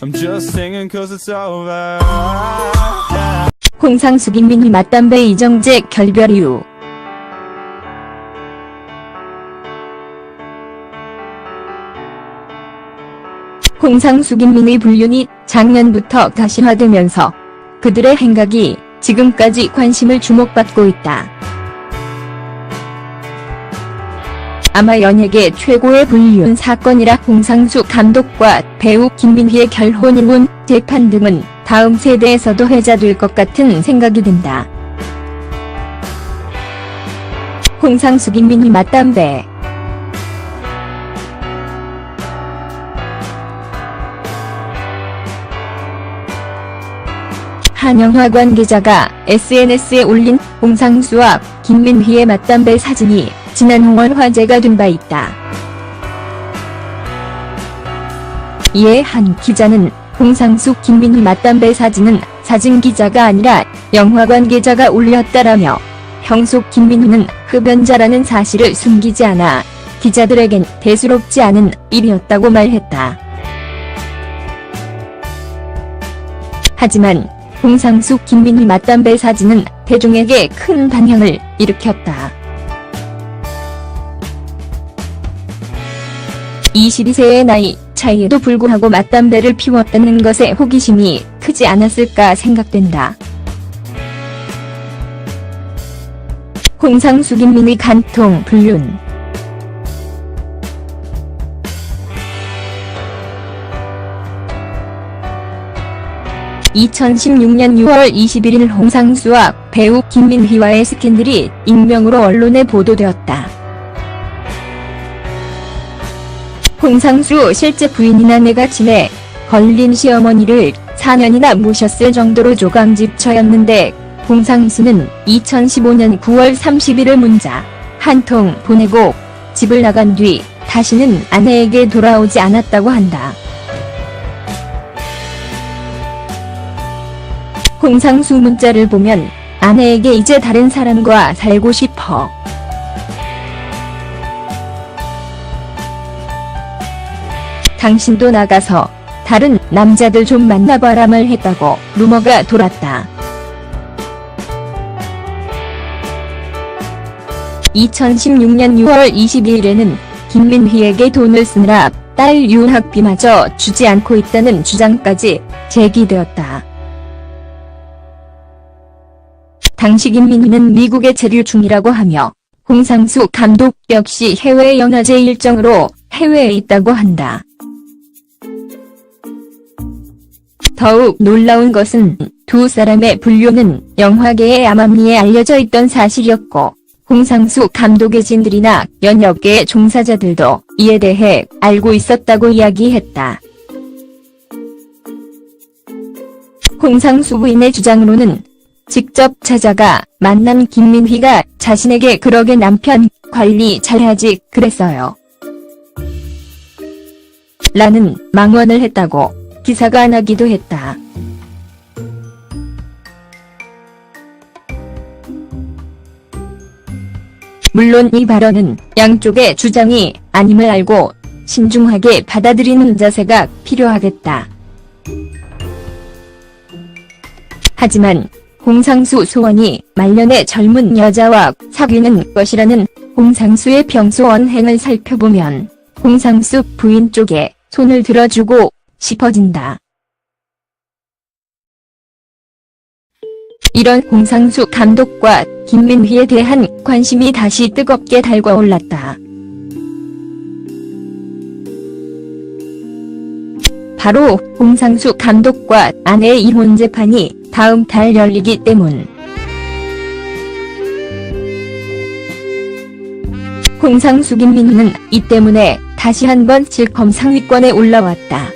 I'm just singing cause it's over. 홍상수 김민희 맞담배 이정재 결별 이유. 홍상수 김민희 불륜이 작년부터 가시화되면서 그들의 행각이 지금까지 관심을 주목받고 있다. 아마 연예계 최고의 불륜 사건이라 홍상수 감독과 배우 김민희의 결혼 이혼 재판 등은 다음 세대에서도 회자될 것 같은 생각이 든다. 홍상수 김민희 맞담배. 한 영화 관계자가 SNS에 올린 홍상수와 김민희의 맞담배 사진이 지난 5월 화제가 된 바 있다. 이에 한 기자는 홍상수 김민희 맞담배 사진은 사진 기자가 아니라 영화 관계자가 올렸다라며 형속 김민희는 흡연자라는 사실을 숨기지 않아 기자들에겐 대수롭지 않은 일이었다고 말했다. 하지만 홍상수 김민희 맞담배 사진은 대중에게 큰 반향을 일으켰다. 22세의 나이 차이에도 불구하고 맞담배를 피웠다는 것에 호기심이 크지 않았을까 생각된다. 홍상수 김민희 간통 불륜. (2016년 6월 21일) 홍상수와 배우 김민희와의 스캔들이 익명으로 언론에 보도되었다. 홍상수 실제 부인인 아내가 치매 걸린 시어머니를 4년이나 모셨을 정도로 조강지처였는데 홍상수는 2015년 9월 30일을 문자 한 통 보내고 집을 나간 뒤 다시는 아내에게 돌아오지 않았다고 한다. 홍상수 문자를 보면 아내에게 이제 다른 사람과 살고 싶어. 당신도 나가서 다른 남자들 좀 만나봐라를 했다고 루머가 돌았다. 2016년 6월 22일에는 김민희에게 돈을 쓰느라 딸 유학비마저 주지 않고 있다는 주장까지 제기되었다. 당시 김민희는 미국에 체류 중이라고 하며 홍상수 감독 역시 해외 연화제 일정으로 해외에 있다고 한다. 더욱 놀라운 것은 두 사람의 불륜은 영화계의 암암리에 알려져 있던 사실이었고 홍상수 감독의 진들이나 연예계의 종사자들도 이에 대해 알고 있었다고 이야기했다. 홍상수 부인의 주장으로는 직접 찾아가 만난 김민희가 자신에게 그러게 남편 관리 잘하지 그랬어요. 라는 망언을 했다고 기사가 나기도 했다. 물론 이 발언은 양쪽의 주장이 아님을 알고 신중하게 받아들이는 자세가 필요하겠다. 하지만 홍상수 소원이 말년의 젊은 여자와 사귀는 것이라는 홍상수의 평소 언행을 살펴보면 홍상수 부인 쪽에 손을 들어주고 싶어진다. 이런 홍상수 감독과 김민희에 대한 관심이 다시 뜨겁게 달궈올랐다. 바로 홍상수 감독과 아내의 이혼 재판이 다음 달 열리기 때문. 홍상수 김민희는 이 때문에 다시 한번 실검 상위권에 올라왔다.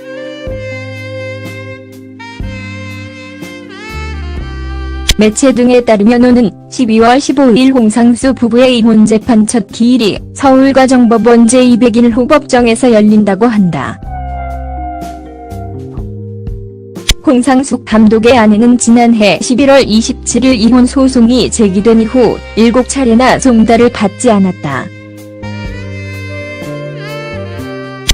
매체 등에 따르면 오는 12월 15일 홍상수 부부의 이혼 재판 첫 기일이 서울가정법원 제201호 법정에서 열린다고 한다. 홍상수 감독의 아내는 지난해 11월 27일 이혼 소송이 제기된 이후 7차례나 송달을 받지 않았다.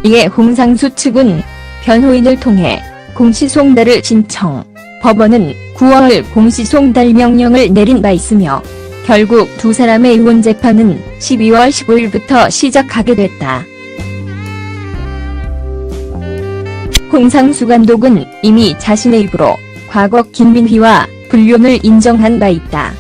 이에 홍상수 측은 변호인을 통해 공시송달을 신청. 법원은 9월 공시송달 명령을 내린 바 있으며 결국 두 사람의 이혼 재판은 12월 15일부터 시작하게 됐다. 홍상수 감독은 이미 자신의 입으로 과거 김민희와 불륜을 인정한 바 있다.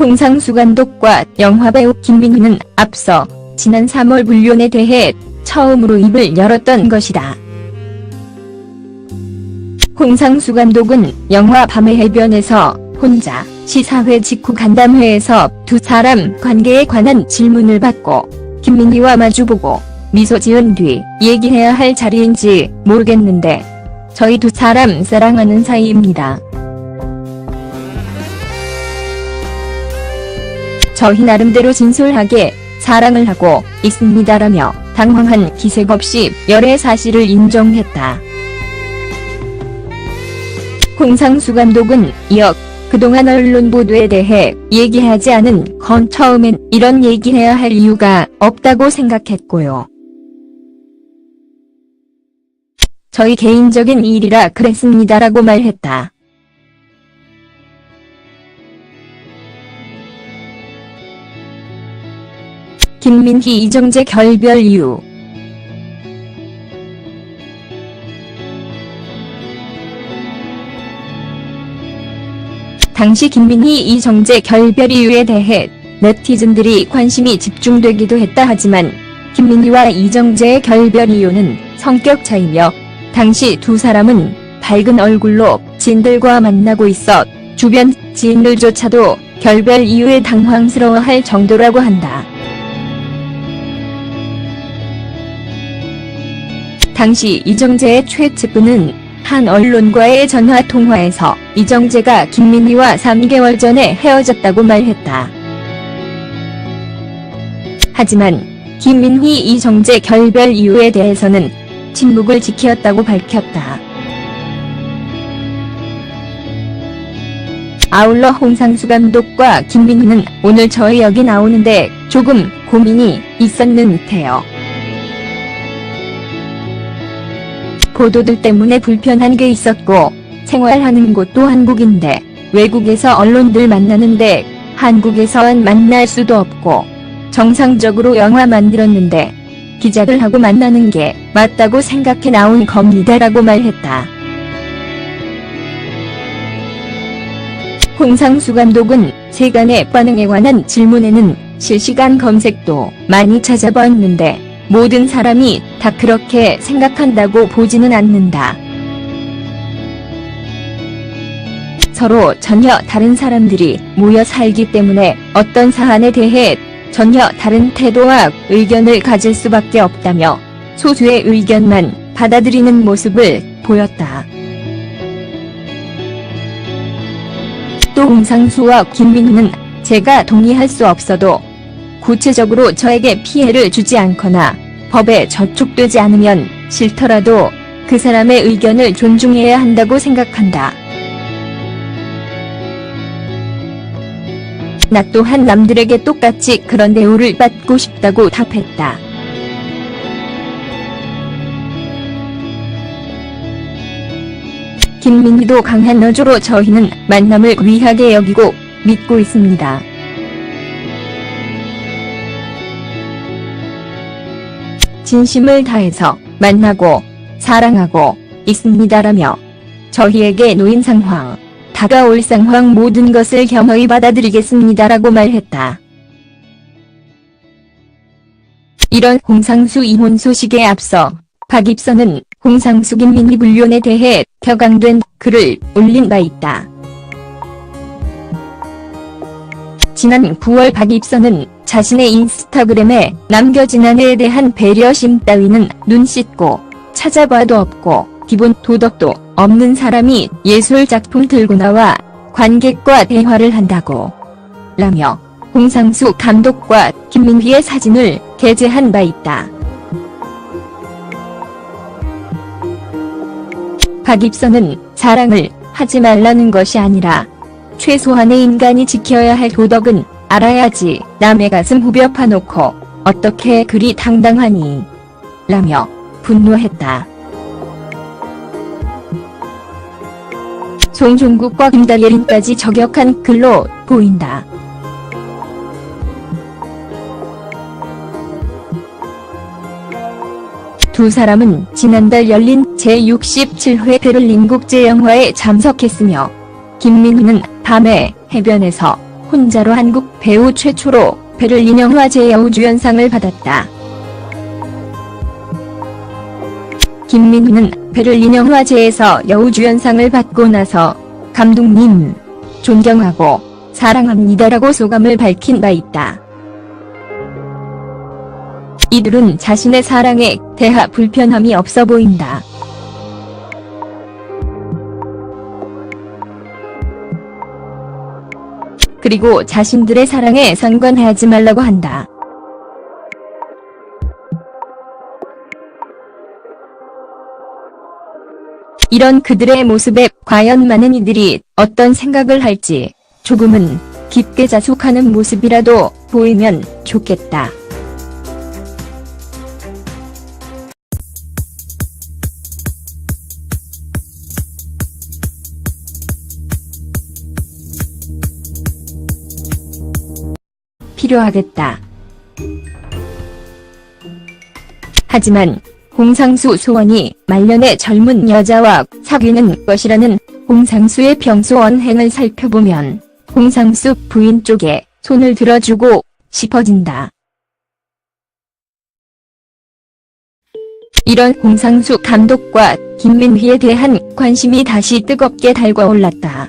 홍상수 감독과 영화배우 김민희는 앞서 지난 3월 불륜에 대해 처음으로 입을 열었던 것이다. 홍상수 감독은 영화 밤의 해변에서 혼자 시사회 직후 간담회에서 두 사람 관계에 관한 질문을 받고 김민희와 마주보고 미소 지은 뒤 얘기해야 할 자리인지 모르겠는데 저희 두 사람 사랑하는 사이입니다. 저희 나름대로 진솔하게 사랑을 하고 있습니다라며 당황한 기색 없이 열애 사실을 인정했다. 홍상수 감독은 이어 그동안 언론 보도에 대해 얘기하지 않은 건 처음엔 이런 얘기해야 할 이유가 없다고 생각했고요. 저희 개인적인 일이라 그랬습니다라고 말했다. 김민희 이정재 결별 이유. 당시 김민희 이정재 결별 이유에 대해 네티즌들이 관심이 집중되기도 했다 하지만 김민희와 이정재의 결별 이유는 성격 차이며 당시 두 사람은 밝은 얼굴로 지인들과 만나고 있어 주변 지인들조차도 결별 이유에 당황스러워할 정도라고 한다. 당시 이정재의 최측근은 한 언론과의 전화통화에서 이정재가 김민희와 3개월 전에 헤어졌다고 말했다. 하지만 김민희 이정재 결별 이유에 대해서는 침묵을 지켰다고 밝혔다. 아울러 홍상수 감독과 김민희는 오늘 저희 여기 나오는데 조금 고민이 있었는데요. 보도들 때문에 불편한 게 있었고 생활하는 곳도 한국인데 외국에서 언론들 만나는데 한국에선 만날 수도 없고 정상적으로 영화 만들었는데 기자들하고 만나는 게 맞다고 생각해 나온 겁니다라고 말했다. 홍상수 감독은 세간의 반응에 관한 질문에는 실시간 검색도 많이 찾아봤는데 모든 사람이 다 그렇게 생각한다고 보지는 않는다. 서로 전혀 다른 사람들이 모여 살기 때문에 어떤 사안에 대해 전혀 다른 태도와 의견을 가질 수밖에 없다며 소수의 의견만 받아들이는 모습을 보였다. 또 홍상수와 김민희는 제가 동의할 수 없어도 구체적으로 저에게 피해를 주지 않거나 법에 저촉되지 않으면 싫더라도 그 사람의 의견을 존중해야 한다고 생각한다. 나 또한 남들에게 똑같이 그런 대우를 받고 싶다고 답했다. 김민희도 강한 너조로 저희는 만남을 귀하게 여기고 믿고 있습니다. 진심을 다해서 만나고 사랑하고 있습니다라며 저희에게 놓인 상황, 다가올 상황 모든 것을 겸허히 받아들이겠습니다라고 말했다. 이런 홍상수 이혼 소식에 앞서 박입선은 홍상수 김민희 불륜에 대해 격앙된 글을 올린 바 있다. 지난 9월 박입선은 자신의 인스타그램에 남겨진 아내에 대한 배려심 따위는 눈 씻고 찾아봐도 없고 기본 도덕도 없는 사람이 예술작품 들고 나와 관객과 대화를 한다고 라며 홍상수 감독과 김민희의 사진을 게재한 바 있다. 박입선은 사랑을 하지 말라는 것이 아니라 최소한의 인간이 지켜야 할 도덕은 알아야지 남의 가슴 후벼 파놓고 어떻게 그리 당당하니 라며 분노했다. 송종국과 김다예린까지 저격한 글로 보인다. 두 사람은 지난달 열린 제67회 베를린 국제영화에 참석했으며 김민희는 밤에 해변에서 혼자로 한국 배우 최초로 베를린 영화제 여우주연상을 받았다. 김민희는 베를린 영화제에서 여우주연상을 받고 나서 감독님, 존경하고 사랑합니다라고 소감을 밝힌 바 있다. 이들은 자신의 사랑에 대하 불편함이 없어 보인다. 그리고 자신들의 사랑에 상관하지 말라고 한다. 이런 그들의 모습에 과연 많은 이들이 어떤 생각을 할지 조금은 깊게 자숙하는 모습이라도 보이면 좋겠다. 필요하겠다. 하지만 홍상수 소원이 말년의 젊은 여자와 사귀는 것이라는 홍상수의 평소 언행을 살펴보면 홍상수 부인 쪽에 손을 들어주고 싶어진다. 이런 홍상수 감독과 김민희에 대한 관심이 다시 뜨겁게 달궈올랐다.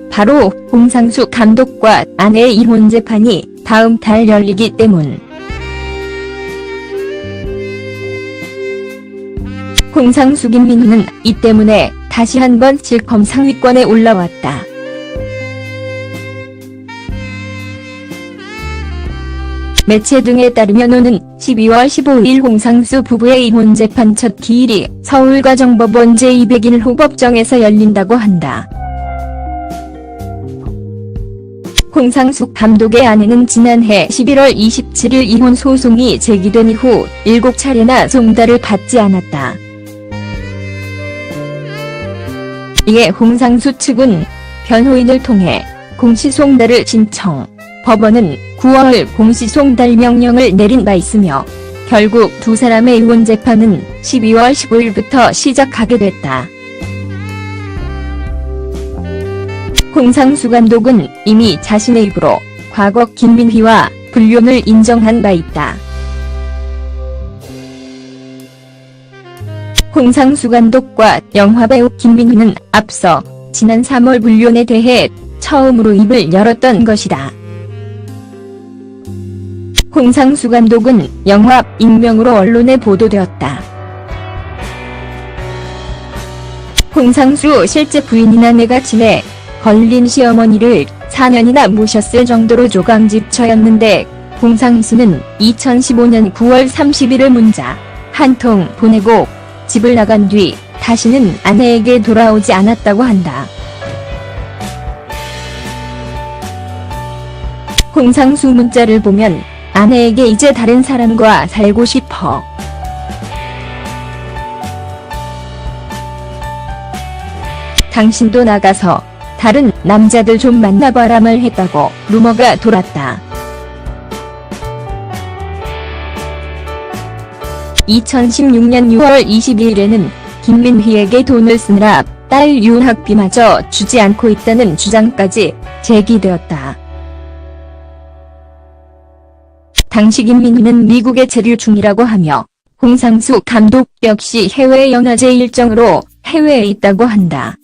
바로 홍상수 감독과 아내의 이혼 재판이 다음 달 열리기 때문. 홍상수 김민희는 이 때문에 다시 한번 실검 상위권에 올라왔다. 매체 등에 따르면 오는 12월 15일 홍상수 부부의 이혼 재판 첫 기일이 서울가정법원 제201호 법정에서 열린다고 한다. 홍상수 감독의 아내는 지난해 11월 27일 이혼 소송이 제기된 이후 7차례나 송달을 받지 않았다. 이에 홍상수 측은 변호인을 통해 공시송달을 신청, 법원은 9월 공시송달 명령을 내린 바 있으며 결국 두 사람의 이혼 재판은 12월 15일부터 시작하게 됐다. 홍상수 감독은 이미 자신의 입으로 과거 김민희와 불륜을 인정한 바 있다. 홍상수 감독과 영화배우 김민희는 앞서 지난 3월 불륜에 대해 처음으로 입을 열었던 것이다. 홍상수 감독은 영화 익명으로 언론에 보도되었다. 홍상수 실제 부인인 아내가 치매에 걸린 시어머니를 4년이나 모셨을 정도로 조강지처였는데 홍상수는 2015년 9월 30일을 문자 한 통 보내고 집을 나간 뒤 다시는 아내에게 돌아오지 않았다고 한다. 홍상수 문자를 보면 아내에게 이제 다른 사람과 살고 싶어. 당신도 나가서 다른 남자들 좀 만나봐라말 했다고 루머가 돌았다. 2016년 6월 22일에는 김민희에게 돈을 쓰느라 딸 유학비마저 주지 않고 있다는 주장까지 제기되었다. 당시 김민희는 미국에 체류 중이라고 하며 홍상수 감독 역시 해외 연화제 일정으로 해외에 있다고 한다.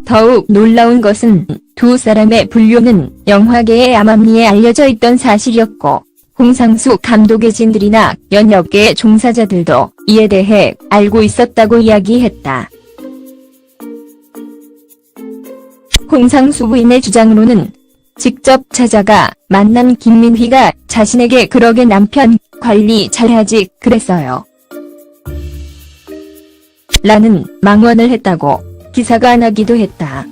더욱 놀라운 것은 두 사람의 불륜은 영화계의 암암리에 알려져 있던 사실이었고 홍상수 감독의 진들이나 연예계 종사자들도 이에 대해 알고 있었다고 이야기했다. 홍상수 부인의 주장으로는 직접 찾아가 만난 김민희가 자신에게 그러게 남편 관리 잘하지 그랬어요. 라는 망언을 했다고 기사가 나기도 했다.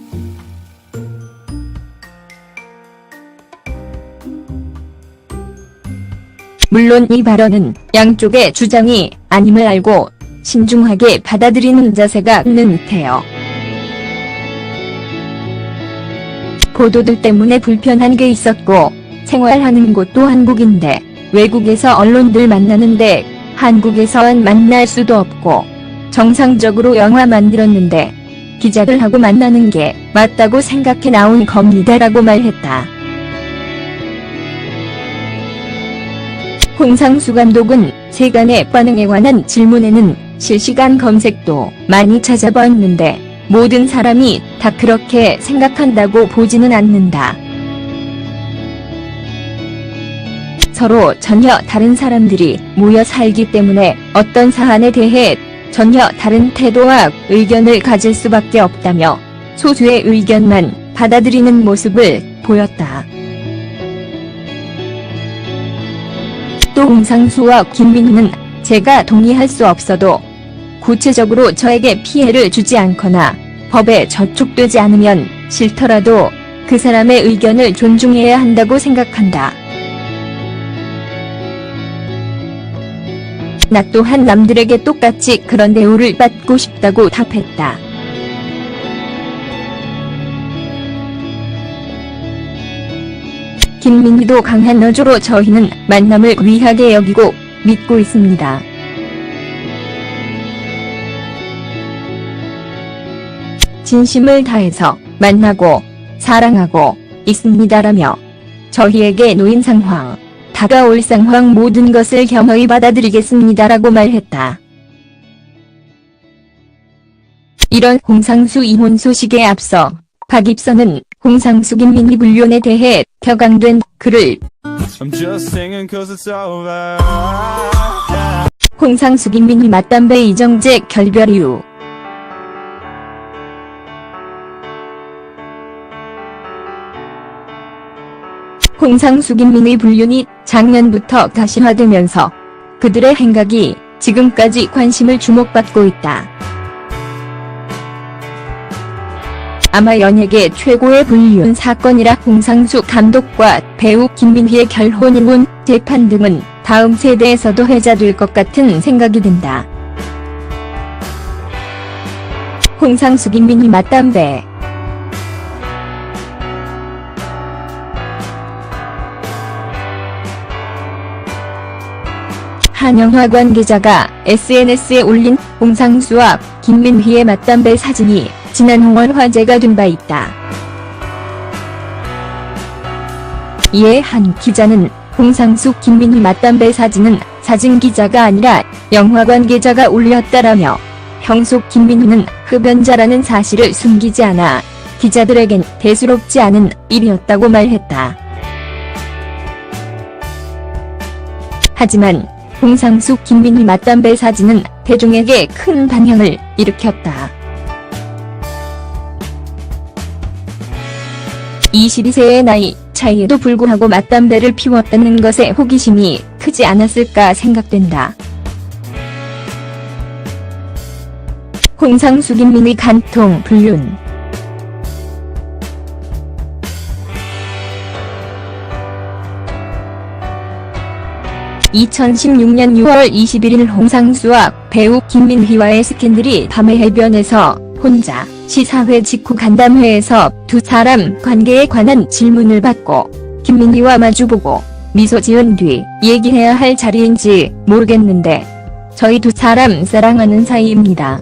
물론 이 발언은 양쪽의 주장이 아님을 알고 신중하게 받아들이는 자세가 있는 듯해요. 보도들 때문에 불편한 게 있었고 생활하는 곳도 한국인데 외국에서 언론들 만나는데 한국에서는 만날 수도 없고 정상적으로 영화 만들었는데 기자들하고 만나는 게 맞다고 생각해 나온 겁니다라고 말했다. 홍상수 감독은 세간의 반응에 관한 질문에는 실시간 검색도 많이 찾아봤는데 모든 사람이 다 그렇게 생각한다고 보지는 않는다. 서로 전혀 다른 사람들이 모여 살기 때문에 어떤 사안에 대해 전혀 다른 태도와 의견을 가질 수밖에 없다며 소수의 의견만 받아들이는 모습을 보였다. 또 홍상수와 김민희는 제가 동의할 수 없어도 구체적으로 저에게 피해를 주지 않거나 법에 저촉되지 않으면 싫더라도 그 사람의 의견을 존중해야 한다고 생각한다. 나 또한 남들에게 똑같이 그런 대우를 받고 싶다고 답했다. 김민희도 강한 어조로 저희는 만남을 귀하게 여기고 믿고 있습니다. 진심을 다해서 만나고 사랑하고 있습니다라며 저희에게 놓인 상황, 다가올 상황 모든 것을 겸허히 받아들이겠습니다라고 말했다. 이런 홍상수 이혼 소식에 앞서 박입선은 홍상수 김민희 불륜에 대해 격앙된 글을 I'm just singing cause it's over. 홍상수 김민희 맞담배 이정재 결별 이유. 홍상수 김민희 불륜이 작년부터 가시화되면서 그들의 행각이 지금까지 관심을 주목받고 있다. 아마 연예계 최고의 불륜 사건이라 홍상수 감독과 배우 김민희의 결혼 이혼 재판 등은 다음 세대에서도 회자될 것 같은 생각이 든다. 홍상수 김민희 맞담배. 한영화 관계자가 SNS에 올린 홍상수와 김민희의 맞담배 사진이 지난 5월 화제가 된 바 있다. 이에 한 기자는 홍상수 김민희 맞담배 사진은 사진 기자가 아니라 영화 관계자가 올렸다라며 평소 김민희는 흡연자라는 사실을 숨기지 않아 기자들에겐 대수롭지 않은 일이었다고 말했다. 하지만 홍상수 김민희 맞담배 사진은 대중에게 큰 반향을 일으켰다. 22세의 나이 차이에도 불구하고 맞담배를 피웠다는 것에 호기심이 크지 않았을까 생각된다. 홍상수 김민희 간통 불륜. (2016년 6월 21일) 홍상수와 배우 김민희와의 스캔들이 밤의 해변에서 혼자 시사회 직후 간담회에서 두 사람 관계에 관한 질문을 받고 김민희와 마주보고 미소 지은 뒤 얘기해야 할 자리인지 모르겠는데 저희 두 사람 사랑하는 사이입니다.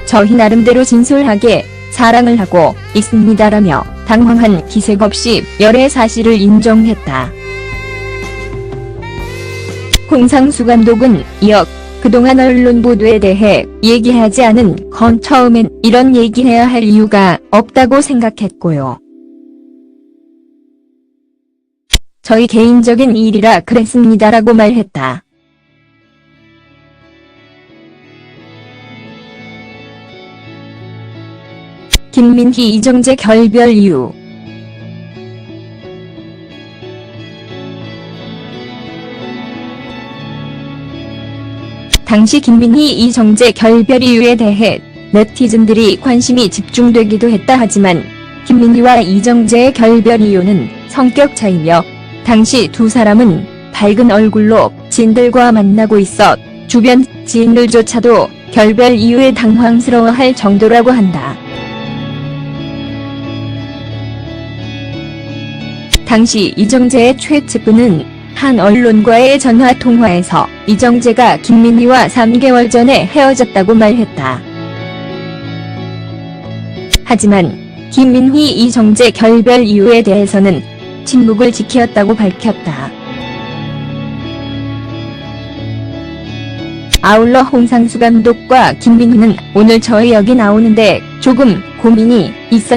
저희 나름대로 진솔하게 사랑을 하고 있습니다라며 당황한 기색 없이 열애 사실을 인정했다. 홍상수 감독은 이어 그동안 언론 보도에 대해 얘기하지 않은 건 처음엔 이런 얘기해야 할 이유가 없다고 생각했고요. 저희 개인적인 일이라 그랬습니다라고 말했다. 김민희 이정재 결별 이유. 당시 김민희 이정재 결별 이유에 대해 네티즌들이 관심이 집중되기도 했다 하지만 김민희와 이정재의 결별 이유는 성격 차이며 당시 두 사람은 밝은 얼굴로 지인들과 만나고 있어 주변 지인들조차도 결별 이유에 당황스러워할 정도라고 한다. 당시 이정재의 최측근은 한 언론과의 전화통화에서 이정재가 김민희와 3개월 전에 헤어졌다고 말했다. 하지만 김민희 이정재 결별 이유에 대해서는 침묵을 지켰다고 밝혔다. 아울러 홍상수 감독과 김민희는 오늘 저희 여기 나오는데 조금 고민이 있었